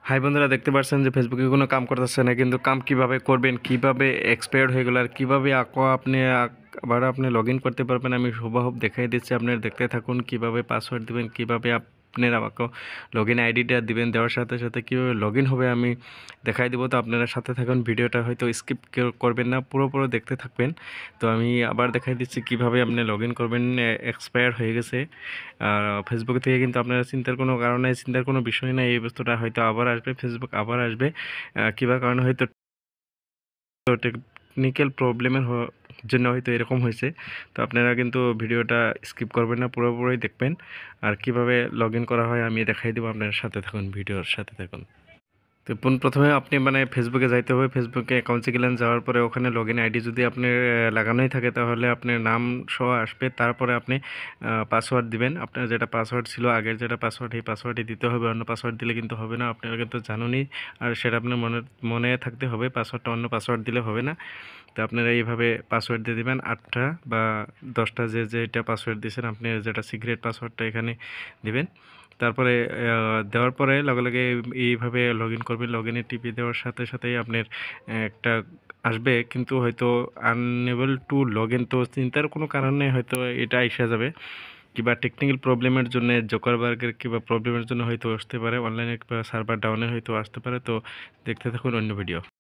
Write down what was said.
High বন্ধুরা, দেখতে পাচ্ছেন যে ফেসবুকে কোনো কাম করতেছে না, কিন্তু কাম কিভাবে করবেন, কিভাবে এক্সপায়ার্ড হয়ে গেল আর কিভাবে আবার আপনি লগ ইন করতে পারবেন আমি হুবহু দেখাই দিচ্ছি। আপনারা দেখতে থাকুন কিভাবে পাসওয়ার্ড দিবেন, কিভাবে আপনার আমাকে লগ ইন আইডিটা দিবেন, দেওয়ার সাথে সাথে কীভাবে লগ ইন হবে আমি দেখাই দেবো। তো আপনারা সাথে থাকুন, ভিডিওটা হয়তো স্কিপ করবেন না, পুরো দেখতে থাকবেন। তো আমি আবার দেখাই দিচ্ছি কিভাবে আপনি লগ ইন করবেন। এক্সপায়ার হয়ে গেছে আর ফেসবুক থেকে কিন্তু আপনারা চিন্তার কোনো কারণ নাই, চিন্তার কোনো বিষয় নাই। এই বস্তুটা হয়তো আবার আসবে, ফেসবুক আবার আসবে। কিবা কারণে হয়তো টেকনিক্যাল প্রবলেমের জন্য হয়তো এরকম হয়েছে। তো আপনারা কিন্তু ভিডিওটা স্কিপ করবেন না, পুরোপুরি দেখবেন। আর কিভাবে লগ ইন করা হয় আমি দেখাই দেবো, আপনার সাথে থাকুন, ভিডিওর সাথে থাকুন। তো প্রথমে আপনি ফেসবুকে যাইতে হবে। ফেসবুকে অ্যাকাউন্টে গেলেন, যাওয়ার পরে ওখানে লগ ইন আইডি যদি আপনার লাগানোই থাকে তাহলে আপনার নাম সহ আসবে। তারপরে আপনি পাসওয়ার্ড দিবেন, আপনার যেটা পাসওয়ার্ড ছিল আগের যেটা পাসওয়ার্ড, এই পাসওয়ার্ডই দিতে হবে। অন্য পাসওয়ার্ড দিলে কিন্তু হবে না, আপনারা কিন্তু জানুনই। আর সেটা আপনার মনে থাকতে হবে, পাসওয়ার্ডটা অন্য পাসওয়ার্ড দিলে হবে না। তো আপনারা এইভাবে পাসওয়ার্ড দিয়ে দেবেন 8টা বা 10টা, যেটা পাসওয়ার্ড দিয়েছেন আপনি, যেটা সিক্রেট পাসওয়ার্ডটা এখানে দিবেন। তারপরে দেওয়ার পরে লগে লগে এইভাবে লগ ইন করবেন। লগ ইনে টিপে দেওয়ার সাথে সাথেই আপনার একটা আসবে, কিন্তু হয়তো আনএবল টু লগ ইন। তো চিন্তার কোনো কারণ নেই, হয়তো এটা এসে যাবে। কিংবা টেকনিক্যাল প্রবলেমের জন্য, জোকারবার্গের কিংবা প্রবলেমের জন্য হয়তো আসতে পারে, অনলাইনে কিংবা সার্ভার ডাউনে হয়তো আসতে পারে। তো দেখতে থাকুন অন্য ভিডিও।